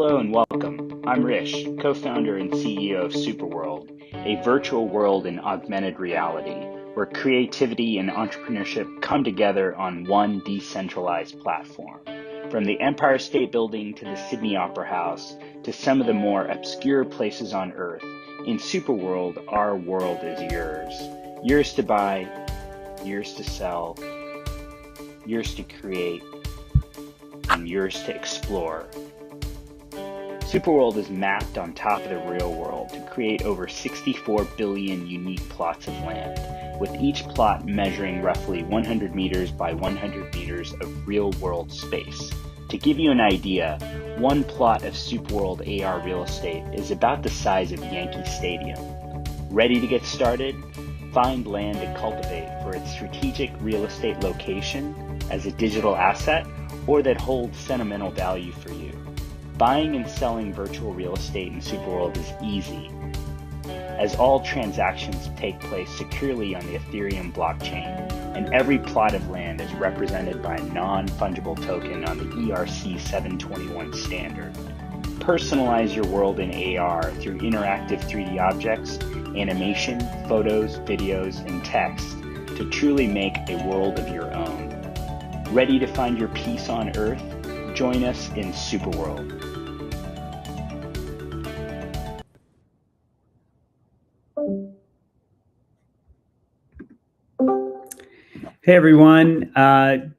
Hello and welcome. I'm Rish, co-founder and CEO of SuperWorld, a virtual world in augmented reality where creativity and entrepreneurship come together on one decentralized platform. From the Empire State Building to the Sydney Opera House to some of the more obscure places on Earth, in SuperWorld, our world is yours. Yours to buy, yours to sell, yours to create, and yours to explore. SuperWorld is mapped on top of the real world to create over 64 billion unique plots of land, with each plot measuring roughly 100 meters by 100 meters of real-world space. To give you an idea, one plot of SuperWorld AR real estate is about the size of Yankee Stadium. Ready to get started? Find land to cultivate for its strategic real estate location as a digital asset or that holds sentimental value for you. Buying and selling virtual real estate in SuperWorld is easy, as all transactions take place securely on the Ethereum blockchain, and every plot of land is represented by a non-fungible token on the ERC 721 standard. Personalize your world in AR through interactive 3D objects, animation, photos, videos, and text to truly make a world of your own. Ready to find your peace on Earth? Join us in SuperWorld. Hey everyone,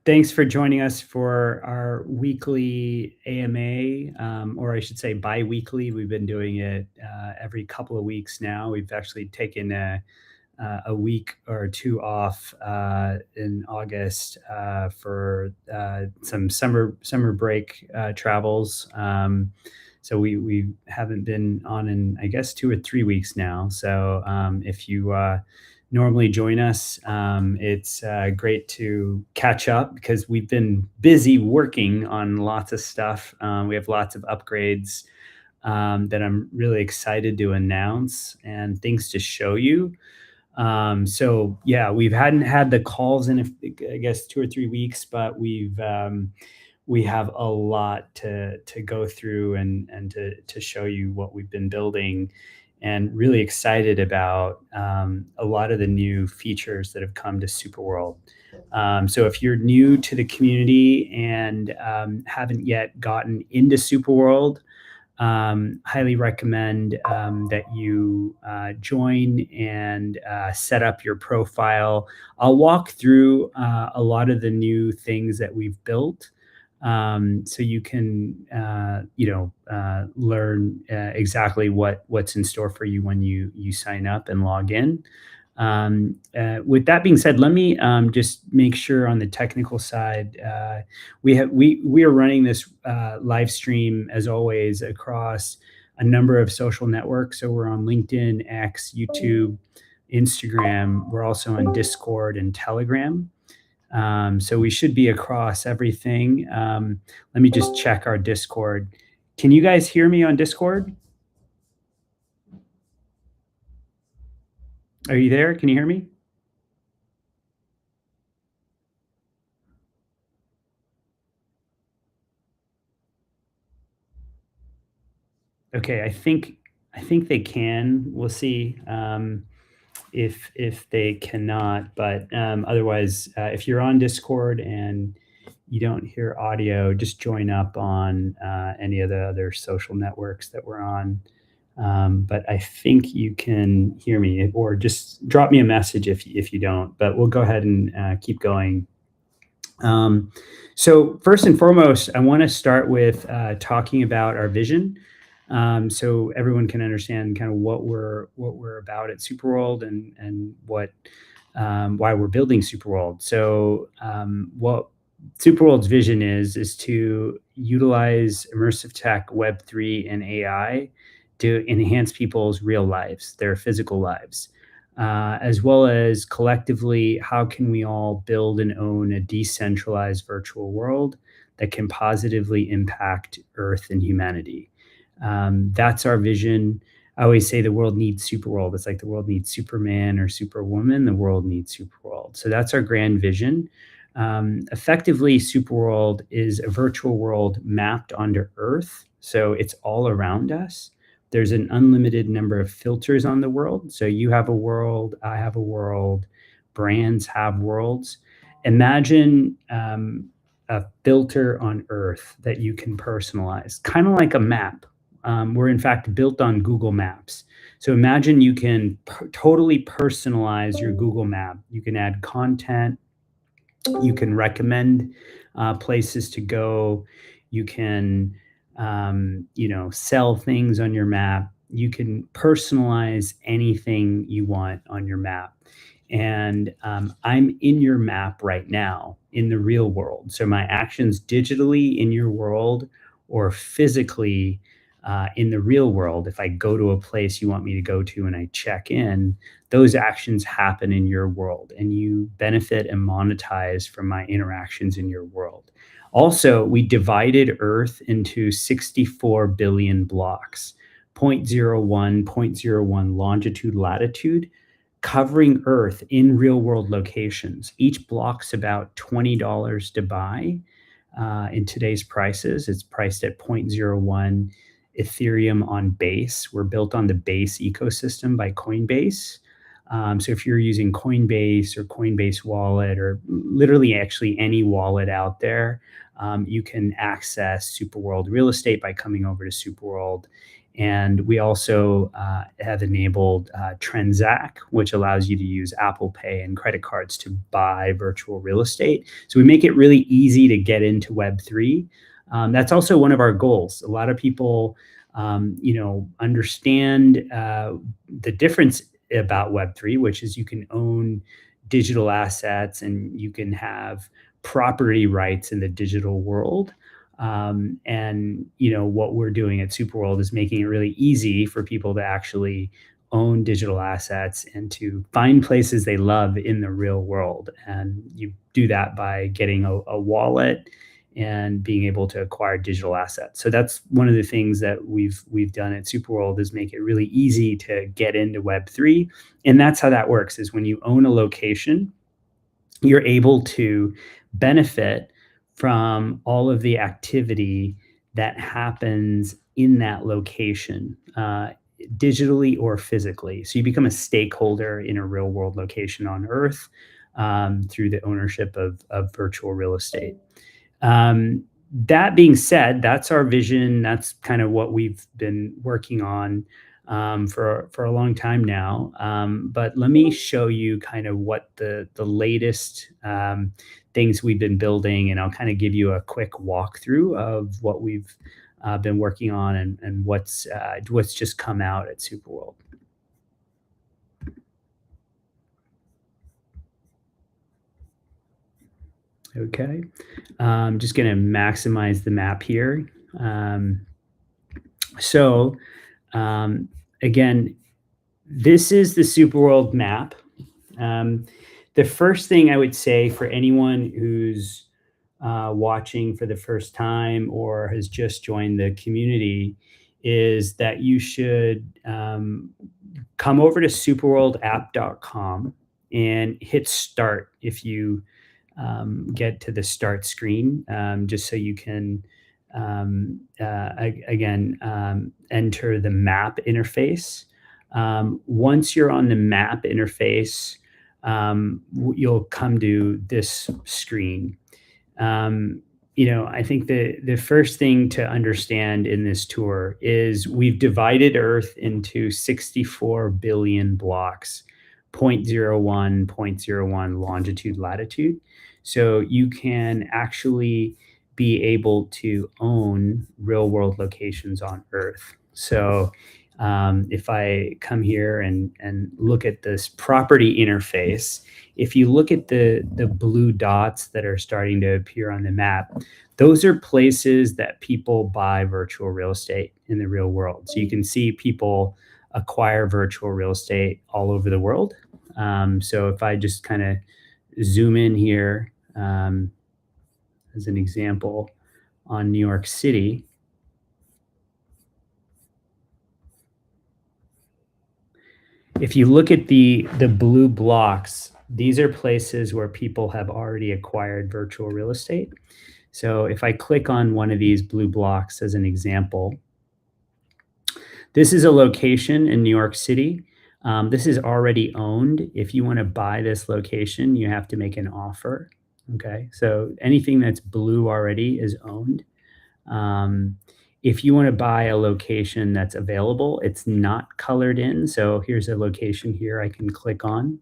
thanks for joining us for our weekly AMA, or I should say bi-weekly. We've been doing it every couple of weeks now. We've actually taken a week or two off in August for some summer break travels. So we haven't been on in, I guess, 2 or 3 weeks now. So if you normally join us, it's great to catch up because we've been busy working on lots of stuff. We have lots of upgrades that I'm really excited to announce and things to show you. So yeah, we hadn't had the calls in, I guess, 2 or 3 weeks, but we have a lot to go through and to show you what we've been building, and really excited about a lot of the new features that have come to SuperWorld. So if you're new to the community and haven't yet gotten into SuperWorld, highly recommend that you join and set up your profile. I'll walk through a lot of the new things that we've built, so you can learn exactly what's in store for you when you sign up and log in. With that being said, let me just make sure on the technical side, we are running this live stream as always across a number of social networks. So we're on LinkedIn, X, YouTube, Instagram. We're also on Discord and Telegram. So we should be across everything. Let me just check our Discord. Can you guys hear me on Discord? Are you there? Can you hear me? Okay, I think they can. We'll see if they cannot, but otherwise, if you're on Discord and you don't hear audio, just join up on any of the other social networks that we're on. But I think you can hear me, or just drop me a message if you don't, but we'll go ahead and keep going. So first and foremost, I want to start with talking about our vision. So everyone can understand kind of what we're about at SuperWorld and why we're building SuperWorld. So what SuperWorld's vision is to utilize immersive tech, Web3, and AI to enhance people's real lives, their physical lives, as well as collectively, how can we all build and own a decentralized virtual world that can positively impact Earth and humanity. That's our vision. I always say the world needs SuperWorld. It's like the world needs Superman or Superwoman. The world needs SuperWorld. So that's our grand vision. Effectively, SuperWorld is a virtual world mapped onto Earth So it's all around us. There's an unlimited number of filters on the world. So you have a world, I have a world, brands have worlds. Imagine a filter on Earth that you can personalize, kind of like a map. We're in fact built on Google Maps. So imagine you can totally personalize your Google map. You can add content, you can recommend places to go, you can sell things on your map, you can personalize anything you want on your map. And I'm in your map right now in the real world. So my actions digitally in your world or physically in the real world, if I go to a place you want me to go to and I check in, those actions happen in your world and you benefit and monetize from my interactions in your world. Also, we divided Earth into 64 billion blocks, zero point zero 0.01, zero point zero 0.01 longitude, latitude, covering Earth in real world locations. Each block's about $20 to buy. In today's prices, it's priced at zero point zero 0.01 Ethereum on Base. We're built on the Base ecosystem by Coinbase. So if you're using Coinbase or Coinbase Wallet or literally actually any wallet out there, you can access SuperWorld real estate by coming over to SuperWorld. And we also have enabled Transact, which allows you to use Apple Pay and credit cards to buy virtual real estate. So we make it really easy to get into Web3. That's also one of our goals. A lot of people, understand the difference about Web3, which is you can own digital assets and you can have property rights in the digital world. What we're doing at SuperWorld is making it really easy for people to actually own digital assets and to find places they love in the real world. And you do that by getting a wallet and being able to acquire digital assets. So that's one of the things that we've done at SuperWorld is make it really easy to get into Web3. And that's how that works is when you own a location, you're able to benefit from all of the activity that happens in that location, digitally or physically. So you become a stakeholder in a real world location on Earth through the ownership of virtual real estate. That being said, that's our vision. That's kind of what we've been working on for a long time now. But let me show you kind of what the latest things we've been building, and I'll kind of give you a quick walkthrough of what we've been working on and what's just come out at SuperWorld. Okay, I'm just going to maximize the map here. Again, this is the SuperWorld map. The first thing I would say for anyone who's watching for the first time or has just joined the community is that you should come over to superworldapp.com and hit start if you get to the start screen, just so you can enter the map interface. Once you're on the map interface, you'll come to this screen. I think the first thing to understand in this tour is we've divided Earth into 64 billion blocks, 0.01, 0.01 longitude, latitude. So you can actually be able to own real world locations on Earth. So if I come here and look at this property interface, if you look at the blue dots that are starting to appear on the map, those are places that people buy virtual real estate in the real world. So you can see people acquire virtual real estate all over the world. So if I just kind of zoom in here as an example on New York City, if you look at the blue blocks, these are places where people have already acquired virtual real estate. So if I click on one of these blue blocks as an example, this is a location in New York City. This is already owned. If you want to buy this location, you have to make an offer. Okay, so anything that's blue already is owned. Um, if you want to buy a location that's available, it's not colored in. So here's a location here I can click on.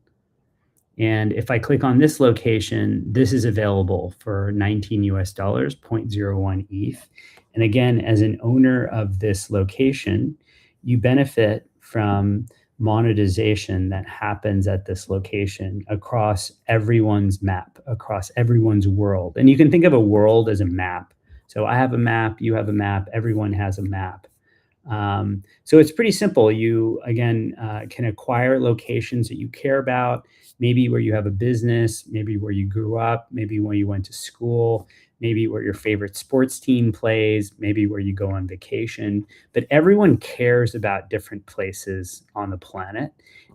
And if I click on this location, this is available for 19 US dollars, 0.01 ETH. And again, as an owner of this location, you benefit from monetization that happens at this location across everyone's map, across everyone's world. And you can think of a world as a map. So I have a map, you have a map, everyone has a map. So it's pretty simple. You, again, can acquire locations that you care about, maybe where you have a business, maybe where you grew up, maybe where you went to school, maybe where your favorite sports team plays, maybe where you go on vacation. But everyone cares about different places on the planet.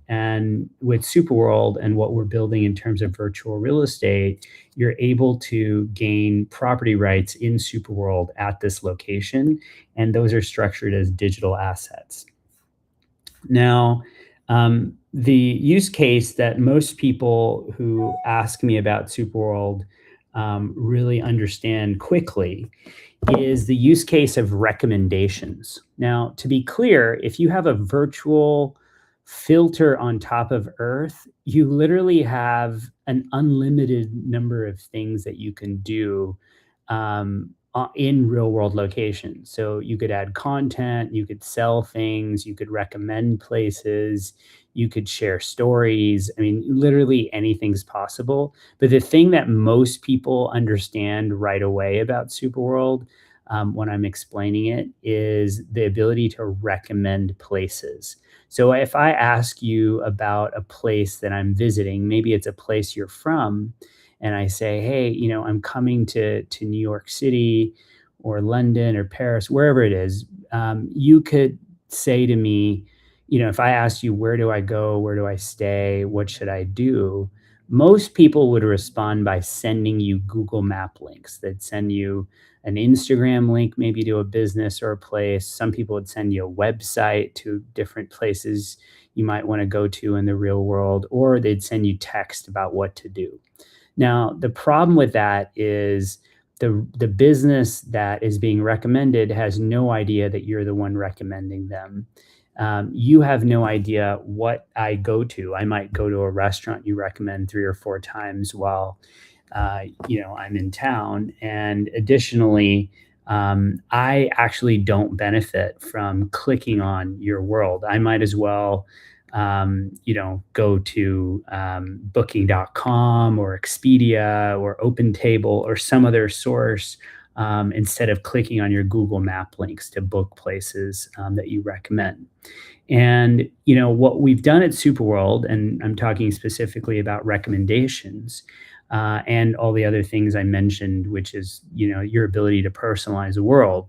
And with SuperWorld and what we're building in terms of virtual real estate, you're able to gain property rights in SuperWorld at this location, and those are structured as digital assets. Now, the use case that most people who ask me about SuperWorld really understand quickly is the use case of recommendations. Now, to be clear, if you have a virtual filter on top of Earth, you literally have an unlimited number of things that you can do in real world locations. So you could add content, you could sell things, you could recommend places, you could share stories. I mean, literally anything's possible. But the thing that most people understand right away about SuperWorld, when I'm explaining it, is the ability to recommend places. So if I ask you about a place that I'm visiting, maybe it's a place you're from, and I say, hey, I'm coming to New York City or London or Paris, wherever it is, you could say to me, if I asked you, where do I go? Where do I stay? What should I do? Most people would respond by sending you Google Map links. They'd send you an Instagram link, maybe to a business or a place. Some people would send you a website to different places you might want to go to in the real world, or they'd send you text about what to do. Now, the problem with that is the business that is being recommended has no idea that you're the one recommending them. You have no idea what I go to. I might go to a restaurant you recommend 3 or 4 times while I'm in town. And additionally, I actually don't benefit from clicking on your world. I might as well go to booking.com or Expedia or OpenTable or some other source instead of clicking on your Google Map links to book places that you recommend. And what we've done at SuperWorld, and I'm talking specifically about recommendations and all the other things I mentioned, which is your ability to personalize the world,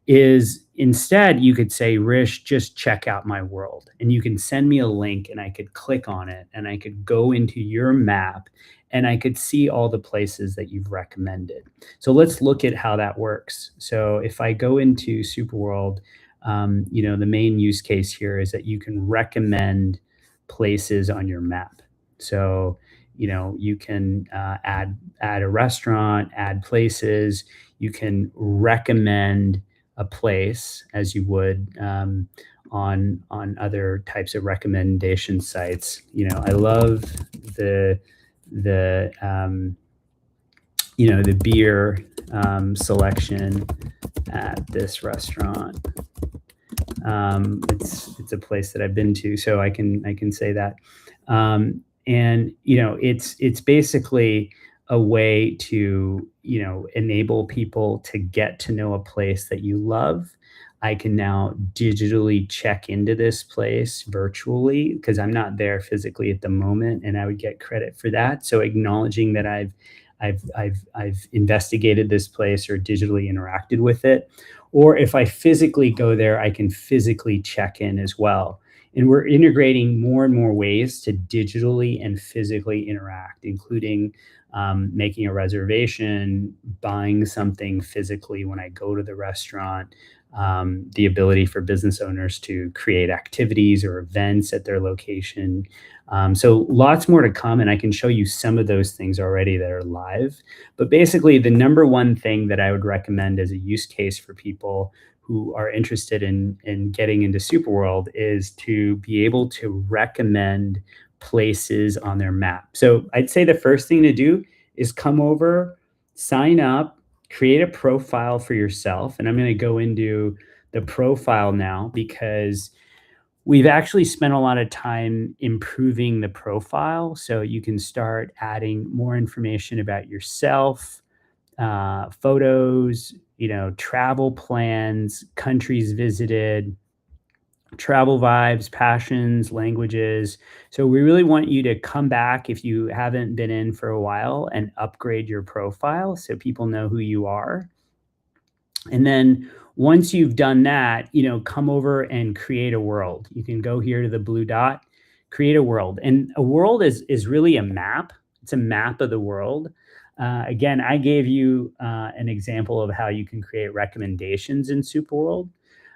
is instead you could say, Rish, just check out my world. And you can send me a link and I could click on it and I could go into your map and I could see all the places that you've recommended. So let's look at how that works. So if I go into SuperWorld, the main use case here is that you can recommend places on your map. So, you can add a restaurant, add places. You can recommend a place as you would on other types of recommendation sites. I love the beer selection at this restaurant. It's a place that I've been to, so I can say that. And it's basically a way to enable people to get to know a place that you love. I can now digitally check into this place virtually because I'm not there physically at the moment, and I would get credit for that. So acknowledging that I've investigated this place or digitally interacted with it. Or if I physically go there, I can physically check in as well. And we're integrating more and more ways to digitally and physically interact, including making a reservation, buying something physically when I go to the restaurant, the ability for business owners to create activities or events at their location. So lots more to come, and I can show you some of those things already that are live. But basically, the number one thing that I would recommend as a use case for people who are interested in getting into SuperWorld is to be able to recommend places on their map. So I'd say the first thing to do is come over, sign up, create a profile for yourself. And I'm going to go into the profile now because we've actually spent a lot of time improving the profile. So you can start adding more information about yourself, photos, travel plans, countries visited, travel vibes, passions, languages. So we really want you to come back if you haven't been in for a while and upgrade your profile so people know who you are. And then once you've done that, come over and create a world. You can go here to the blue dot, create a world. And a world is really a map. It's a map of the world. Again, I gave you an example of how you can create recommendations in SuperWorld.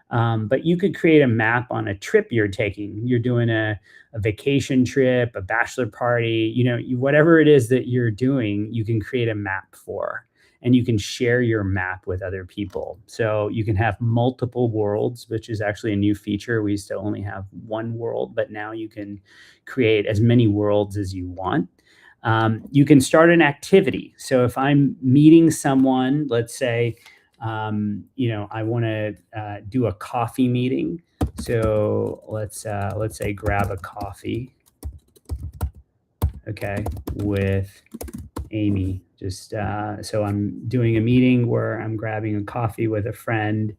But you could create a map on a trip you're taking. You're doing a vacation trip, a bachelor party, whatever it is that you're doing, you can create a map for. And you can share your map with other people. So you can have multiple worlds, which is actually a new feature. We used to only have one world, but now you can create as many worlds as you want. You can start an activity. So if I'm meeting someone, let's say, I want to do a coffee meeting. So let's say grab a coffee, okay, with Amy. Just so I'm doing a meeting where I'm grabbing a coffee with a friend.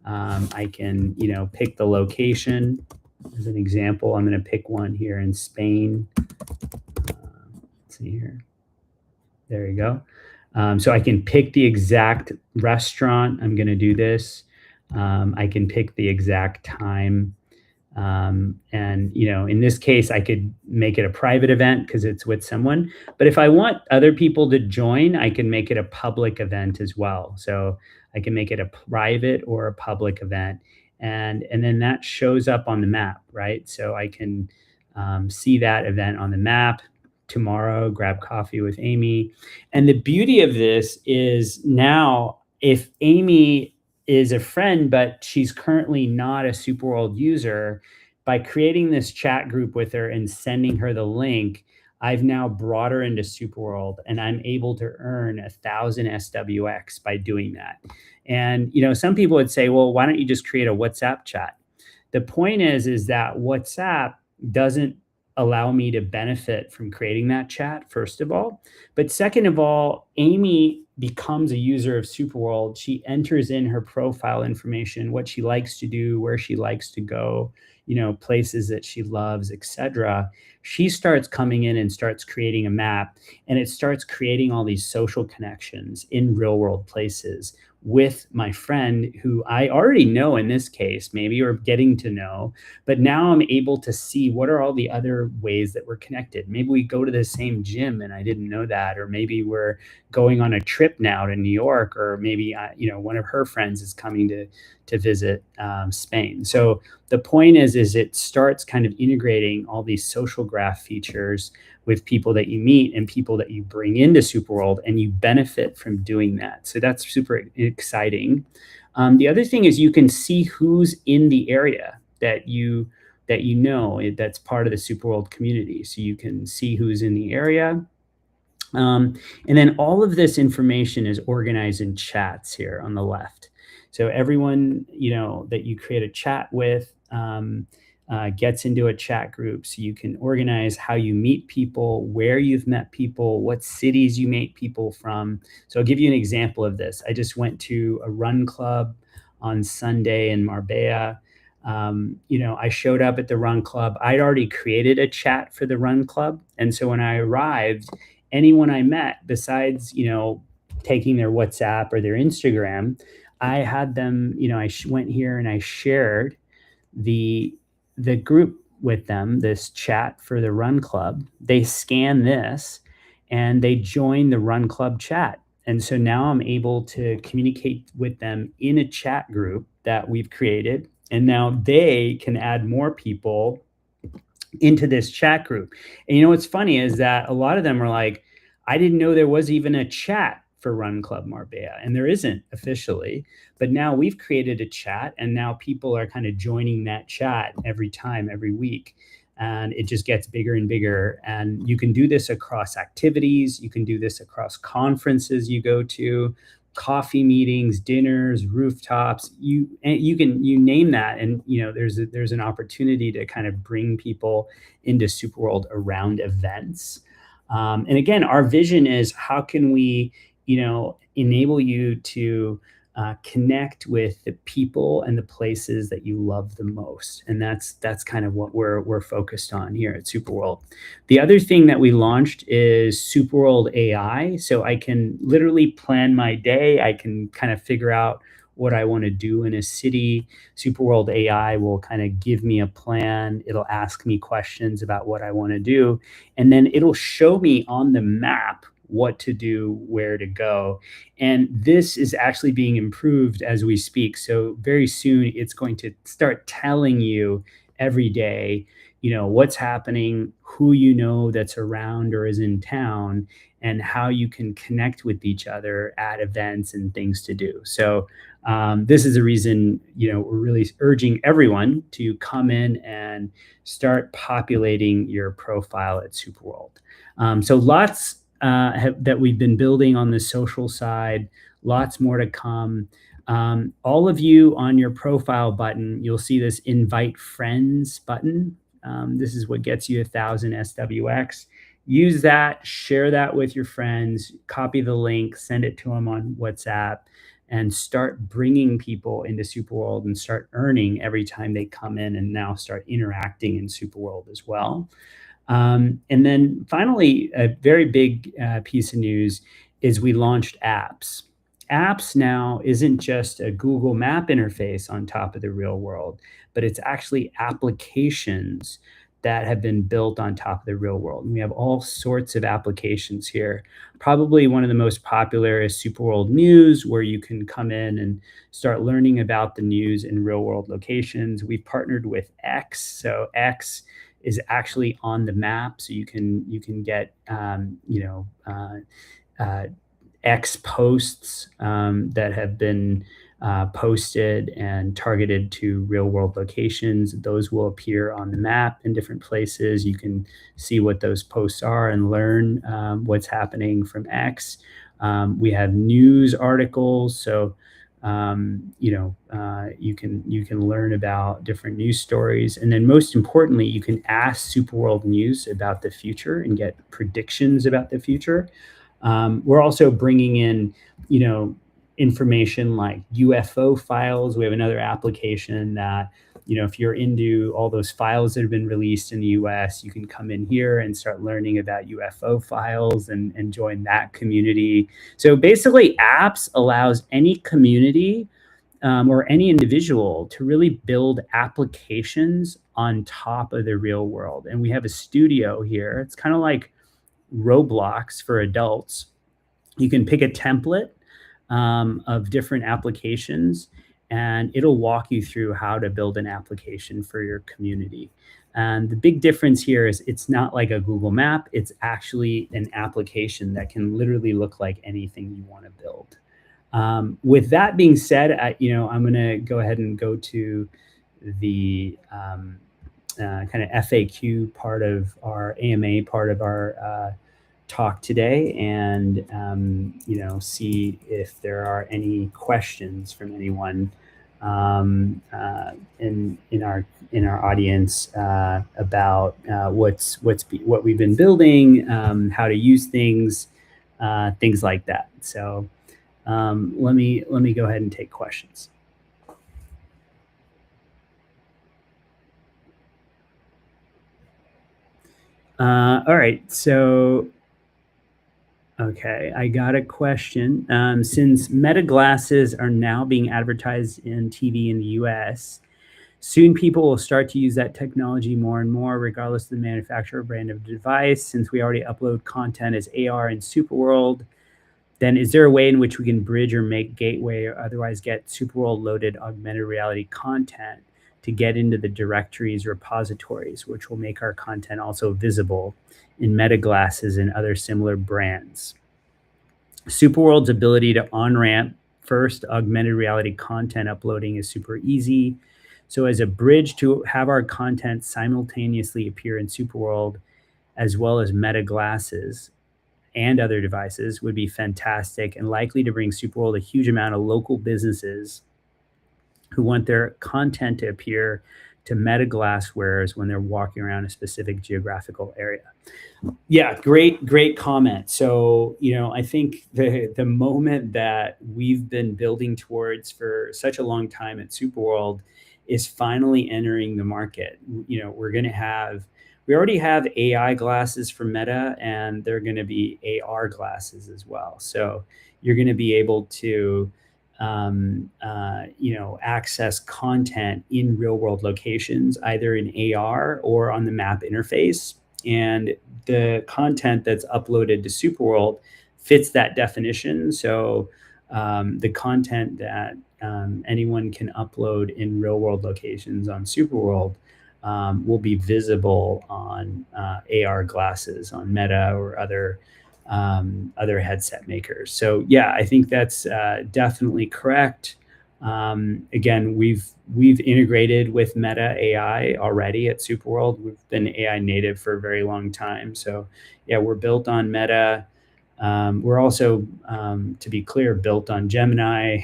I can, pick the location. As an example, I'm going to pick one here in Spain. Let's see here. There you go. So I can pick the exact restaurant. I'm going to do this. I can pick the exact time. And, in this case, I could make it a private event because it's with someone. But if I want other people to join, I can make it a public event as well. So I can make it a private or a public event. And then that shows up on the map, right? So I can see that event on the map. Tomorrow, grab coffee with Amy. And the beauty of this is now if Amy is a friend, but she's currently not a SuperWorld user, by creating this chat group with her and sending her the link, I've now brought her into SuperWorld and I'm able to earn 1,000 SWX by doing that. And, some people would say, well, why don't you just create a WhatsApp chat? The point is that WhatsApp doesn't allow me to benefit from creating that chat, first of all. But second of all, Amy becomes a user of SuperWorld. She enters in her profile information, what she likes to do, where she likes to go, places that she loves, etc. She starts coming in and starts creating a map, and it starts creating all these social connections in real world places with my friend who I already know in this case, maybe, or getting to know, but now I'm able to see what are all the other ways that we're connected. Maybe we go to the same gym and I didn't know that, or maybe we're going on a trip now to New York, or maybe, one of her friends is coming to visit Spain. So the point is it starts kind of integrating all these social graph features with people that you meet and people that you bring into SuperWorld, and you benefit from doing that. So that's super exciting. The other thing is you can see who's in the area that that's part of the SuperWorld community. So you can see who's in the area. And then all of this information is organized in chats here on the left. So everyone, that you create a chat with gets into a chat group. So you can organize how you meet people, where you've met people, what cities you meet people from. So I'll give you an example of this. I just went to a run club on Sunday in Marbella. I showed up at the run club. I'd already created a chat for the run club. And so when I arrived, anyone I met, besides, taking their WhatsApp or their Instagram, I had them, I went here and I shared the group with them, this chat for the Run Club. They scan this and they join the Run Club chat. And so now I'm able to communicate with them in a chat group that we've created. And now they can add more people into this chat group. And you know what's funny is that a lot of them are like, I didn't know there was even a chat for Run Club Marbella, and there isn't officially, but now we've created a chat, and now people are kind of joining that chat every time, every week, and it just gets bigger and bigger. And you can do this across activities, you can do this across conferences you go to, coffee meetings, dinners, rooftops. You name that, and there's an opportunity to kind of bring people into SuperWorld around events. And again, our vision is, how can we enable you to connect with the people and the places that you love the most. And that's kind of what we're focused on here at SuperWorld. The other thing that we launched is SuperWorld AI. So I can literally plan my day. I can kind of figure out what I want to do in a city. SuperWorld AI will kind of give me a plan. It'll ask me questions about what I want to do. And then it'll show me on the map what to do, where to go. And this is actually being improved as we speak. So very soon it's going to start telling you every day, what's happening, who that's around or is in town, and how you can connect with each other at events and things to do. So this is the reason, we're really urging everyone to come in and start populating your profile at SuperWorld. So lots that we've been building on the social side, lots more to come. All of you on your profile button, you'll see this invite friends button. This is what gets you 1,000 SWX. Use that, share that with your friends, copy the link, send it to them on WhatsApp, and start bringing people into SuperWorld and start earning every time they come in, and now start interacting in SuperWorld as well. And then finally, a very big piece of news is we launched apps. Apps now isn't just a Google Map interface on top of the real world, but it's actually applications that have been built on top of the real world. And we have all sorts of applications here. Probably one of the most popular is SuperWorld News, where you can come in and start learning about the news in real world locations. We've partnered with X. So X is actually on the map, so you can get X posts that have been posted and targeted to real world locations. Those will appear on the map in different places. You can see what those posts are and learn what's happening from X. We have news articles, so you can learn about different news stories. And then most importantly, you can ask SuperWorld News about the future and get predictions about the future. We're also bringing in, information like UFO files. We have another application that, if you're into all those files that have been released in the US, you can come in here and start learning about UFO files and join that community. So basically, apps allows any community or any individual to really build applications on top of the real world. And we have a studio here. It's kind of like Roblox for adults. You can pick a template of different applications, and it'll walk you through how to build an application for your community. And the big difference here is it's not like a Google Map. It's actually an application that can literally look like anything you want to build. With that being said, I'm going to go ahead and go to the kind of FAQ part of our AMA part of our talk today, and see if there are any questions from anyone in our audience about what we've been building, how to use things like that. So let me go ahead and take questions. All right, so okay, I got a question. Since Meta glasses are now being advertised in TV in the US, Soon people will start to use that technology more and more, regardless of the manufacturer or brand of device. Since we already upload content as AR in SuperWorld, then is there a way in which we can bridge or make gateway or otherwise get SuperWorld loaded augmented reality content to get into the directories repositories, which will make our content also visible in Meta glasses and other similar brands? SuperWorld's ability to on-ramp first augmented reality content uploading is super easy. So as a bridge to have our content simultaneously appear in SuperWorld as well as Meta glasses and other devices would be fantastic and likely to bring SuperWorld a huge amount of local businesses who want their content to appear to Meta glass wearers when they're walking around a specific geographical area. Yeah, great comment. So, I think the moment that we've been building towards for such a long time at SuperWorld is finally entering the market. We already have AI glasses for Meta, and they're going to be AR glasses as well. So you're going to be able to access content in real world locations, either in AR or on the map interface. And the content that's uploaded to SuperWorld fits that definition. So the content that anyone can upload in real world locations on SuperWorld will be visible on AR glasses on Meta or other headset makers. So yeah, I think that's definitely correct. Again, we've integrated with Meta AI already at SuperWorld. We've been AI native for a very long time. So yeah, we're built on Meta. We're also, to be clear, built on Gemini.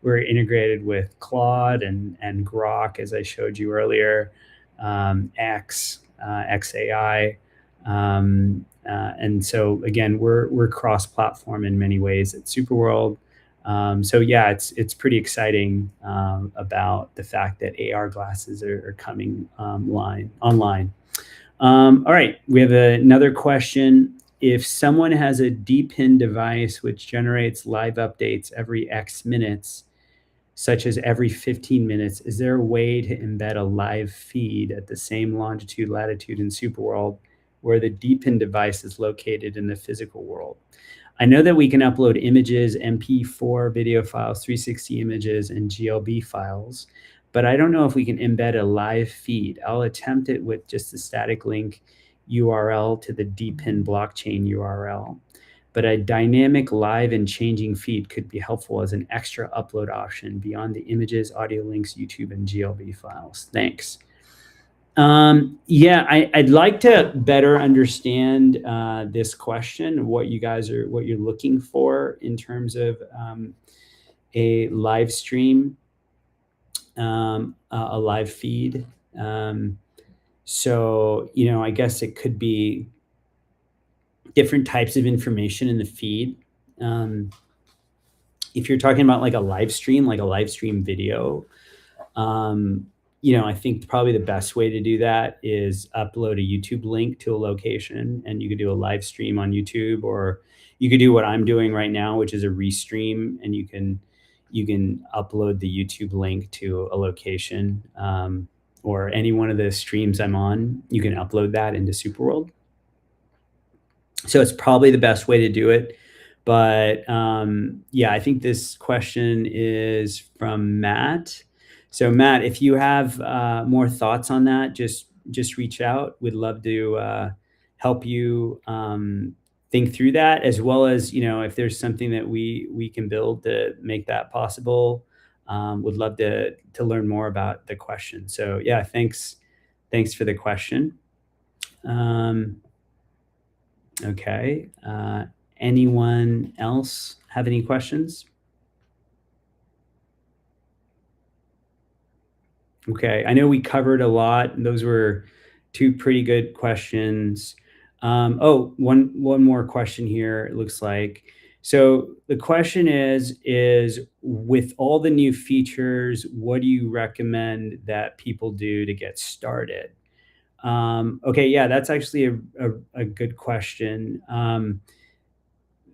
We're integrated with Claude and Grok, as I showed you earlier, XAI. And so again, we're cross-platform in many ways at SuperWorld. So yeah, it's pretty exciting about the fact that AR glasses are coming online. All right, we have another question. If someone has a DPIN device which generates live updates every X minutes, such as every 15 minutes, is there a way to embed a live feed at the same longitude, latitude in SuperWorld where the DPIN device is located in the physical world? I know that we can upload images, MP4 video files, 360 images, and GLB files, but I don't know if we can embed a live feed. I'll attempt it with just a static link URL to the DPIN blockchain URL. But a dynamic live and changing feed could be helpful as an extra upload option beyond the images, audio links, YouTube, and GLB files. Thanks. Yeah, I'd like to better understand this question, what you're looking for in terms of a live stream, a live feed. So, I guess it could be different types of information in the feed. If you're talking about like a live stream video, I think probably the best way to do that is upload a YouTube link to a location, and you could do a live stream on YouTube, or you could do what I'm doing right now, which is a Restream, and you can upload the YouTube link to a location, or any one of the streams I'm on, you can upload that into SuperWorld. So it's probably the best way to do it. But yeah, I think this question is from Matt. So Matt, if you have more thoughts on that, just reach out. We'd love to help you think through that, as well as, if there's something that we can build to make that possible. Would love to learn more about the question. So yeah, thanks for the question. Okay. Anyone else have any questions? Okay, I know we covered a lot. Those were two pretty good questions. One more question here, it looks like. So the question is with all the new features, what do you recommend that people do to get started? Okay, yeah, that's actually a good question.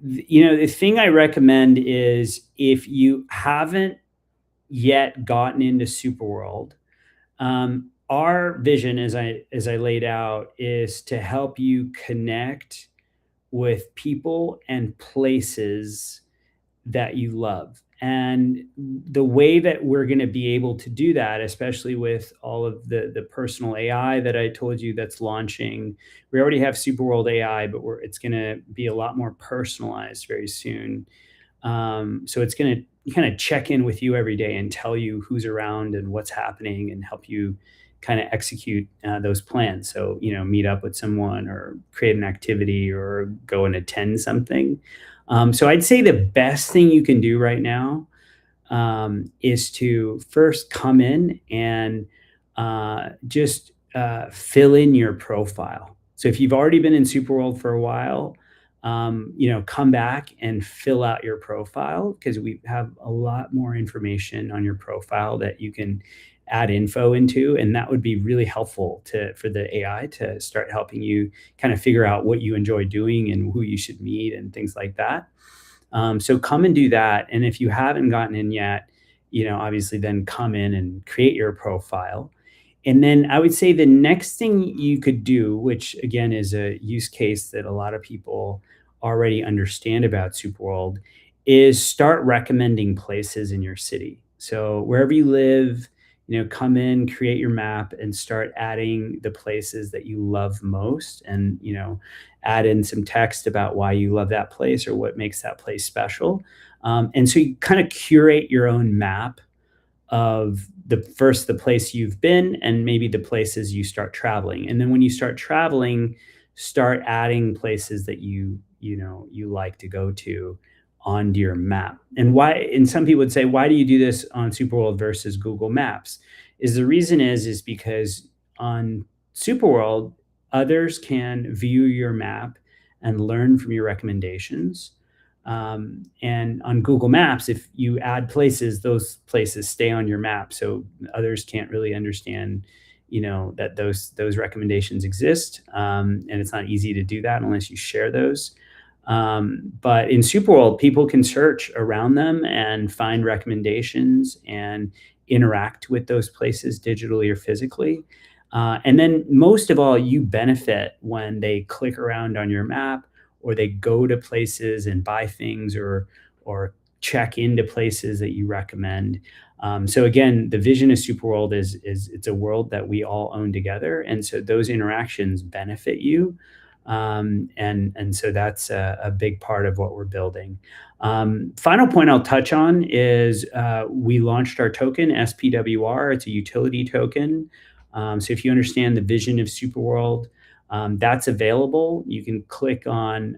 The thing I recommend is, if you haven't yet gotten into SuperWorld, Our vision, as I laid out, is to help you connect with people and places that you love. And the way that we're going to be able to do that, especially with all of the personal AI that I told you that's launching, we already have SuperWorld AI, but it's going to be a lot more personalized very soon. So it's going to kind of check in with you every day and tell you who's around and what's happening and help you kind of execute those plans. So, meet up with someone or create an activity or go and attend something. So I'd say the best thing you can do right now is to first come in and just fill in your profile. So if you've already been in Superworld for a while, come back and fill out your profile because we have a lot more information on your profile that you can add info into, and that would be really helpful for the AI to start helping you kind of figure out what you enjoy doing and who you should meet and things like that. So come and do that. And if you haven't gotten in yet, obviously then come in and create your profile. And then I would say the next thing you could do, which again is a use case that a lot of people already understand about Superworld, is start recommending places in your city. So wherever you live, come in, create your map, and start adding the places that you love most, and add in some text about why you love that place or what makes that place special. And so you kind of curate your own map of the place you've been and maybe the places you start traveling. And then when you start traveling, start adding places that you like to go to onto your map. And some people would say, why do you do this on Superworld versus Google Maps? The reason is because on Superworld, others can view your map and learn from your recommendations. And on Google Maps, if you add places, those places stay on your map, so others can't really understand, that those recommendations exist. And it's not easy to do that unless you share those. But in Superworld, people can search around them and find recommendations and interact with those places digitally or physically. And then most of all, you benefit when they click around on your map or they go to places and buy things or check into places that you recommend. So again, the vision of Superworld is it's a world that we all own together, and so those interactions benefit you. And so that's a big part of what we're building. Final point I'll touch on is we launched our token, SPWR. It's a utility token. So if you understand the vision of Superworld, that's available. You can click on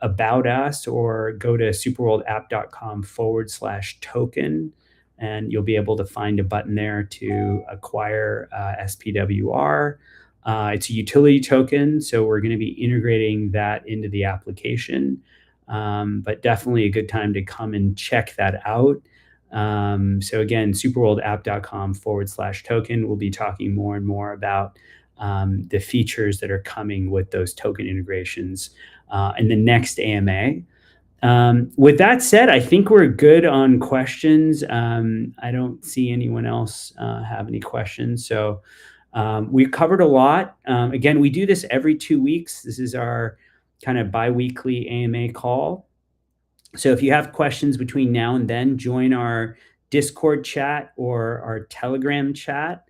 About Us or go to superworldapp.com/token, and you'll be able to find a button there to acquire SPWR. It's a utility token, so we're going to be integrating that into the application. But definitely a good time to come and check that out. So again, superworldapp.com/token. We'll be talking more and more about the features that are coming with those token integrations in the next AMA. With that said, I think we're good on questions. I don't see anyone else have any questions. So we've covered a lot. Again, we do this every 2 weeks. This is our kind of bi-weekly AMA call. So if you have questions between now and then, join our Discord chat or our Telegram chat,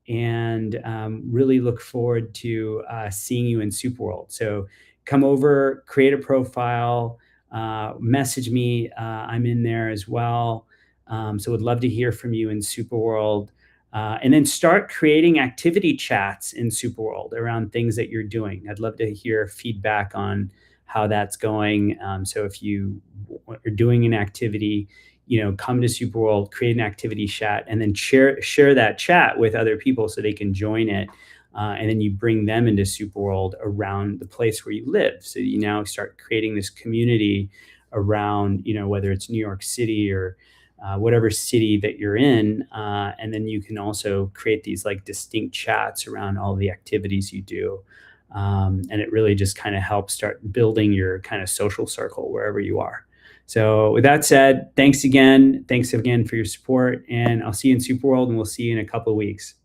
and really look forward to seeing you in Superworld. So come over, create a profile, message me. I'm in there as well. So would love to hear from you in Superworld. And then start creating activity chats in Superworld around things that you're doing. I'd love to hear feedback on how that's going. So if you are doing an activity, come to Superworld, create an activity chat, and then share that chat with other people so they can join it. And then you bring them into Superworld around the place where you live. So you now start creating this community around, whether it's New York City or whatever city that you're in. And then you can also create these like distinct chats around all the activities you do. And it really just kind of helps start building your kind of social circle wherever you are. So with that said, thanks again. Thanks again for your support, and I'll see you in SuperWorld, and we'll see you in a couple of weeks. Bye.